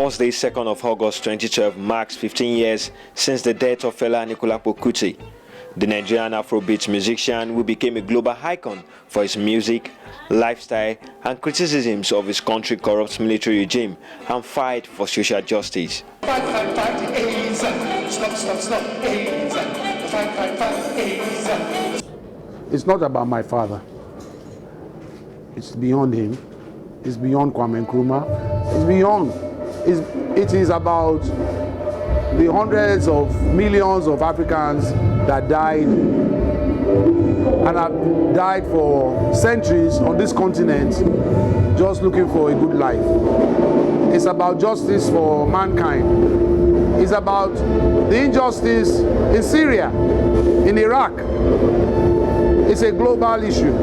Thursday, 2nd of August 2012 marks 15 years since the death of Fela Anikulapo Kuti, the Nigerian Afrobeat musician who became a global icon for his music, lifestyle, and criticisms of his country's corrupt military regime and fight for social justice. It's not about my father. It's beyond him. It's beyond Kwame Nkrumah. It's beyond. It is about the hundreds of millions of Africans that died and have died for centuries on this continent just looking for a good life. It's about justice for mankind. It's about the injustice in Syria, in Iraq. It's a global issue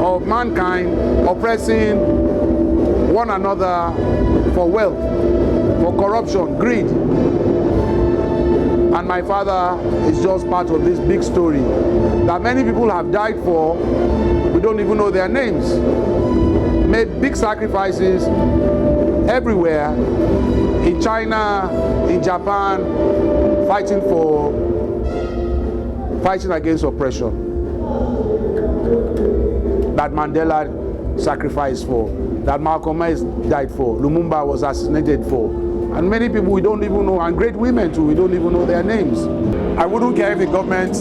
of mankind oppressing one another for wealth, for corruption, greed. And my father is just part of this big story that many people have died for. We don't even know their names. Made big sacrifices everywhere, in China, in Japan, fighting against oppression that Mandela sacrificed for, that Malcolm X died for, Lumumba was assassinated for, and many people we don't even know, and great women too, we don't even know their names. I wouldn't care if the government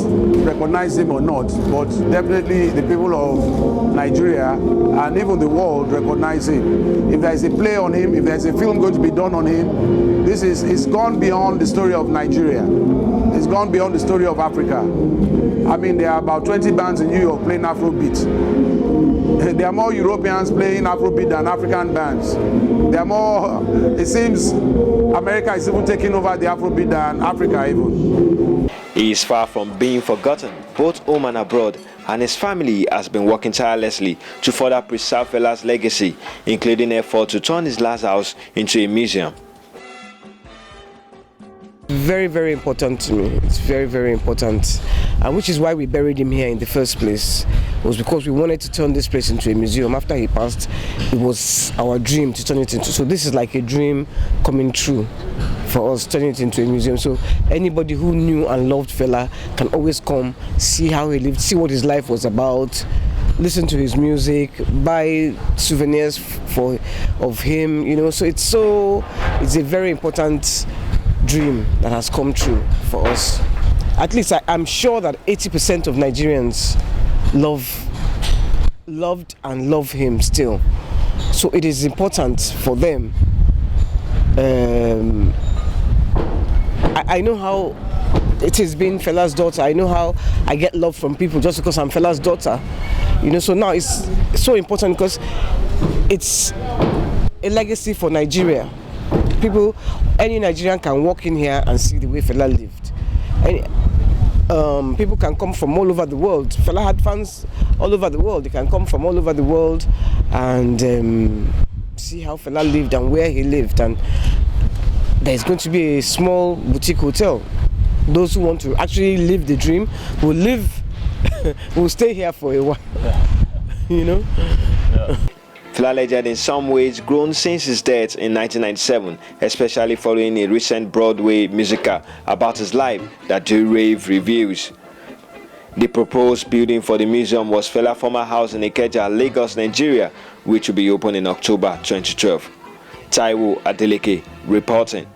recognize him or not, but definitely the people of Nigeria and even the world recognize him. If there is a play on him, if there is a film going to be done on him, it's gone beyond the story of Nigeria. It's gone beyond the story of Africa. I mean, there are about 20 bands in New York playing Afrobeat. There are more Europeans playing Afrobeat than African bands. There are more, it seems America is even taking over the Afrobeat than Africa even. He is far from being forgotten, both home and abroad, and his family has been working tirelessly to further preserve Fela's legacy, including effort to turn his last house into a museum. Very, very important to me. It's very, very important, and which is why we buried him here in the first place. It was because we wanted to turn this place into a museum. After he passed, it was our dream to turn it into. So this is like a dream coming true for us, turning it into a museum. So anybody who knew and loved Fela can always come, see how he lived, see what his life was about, listen to his music, buy souvenirs of him. You know, so it's a very important dream that has come true for us. At least I'm sure that 80% of Nigerians loved and love him still. So it is important for them. I know how it has been Fela's daughter. I know how I get love from people just because I'm Fela's daughter. You know, so now it's so important because it's a legacy for Nigeria. Any Nigerian can walk in here and see the way Fela lived. People can come from all over the world. Fela had fans all over the world. They can come from all over the world and see how Fela lived and where he lived. And there's going to be a small boutique hotel. Those who want to actually live the dream will stay here for a while. You know? Yeah. Fela legend in some ways grown since his death in 1997, especially following a recent Broadway musical about his life that drew rave reviews. The proposed building for the museum was Fela's former house in Ikeja, Lagos, Nigeria, which will be open in October 2012. Taiwo Adeleke reporting.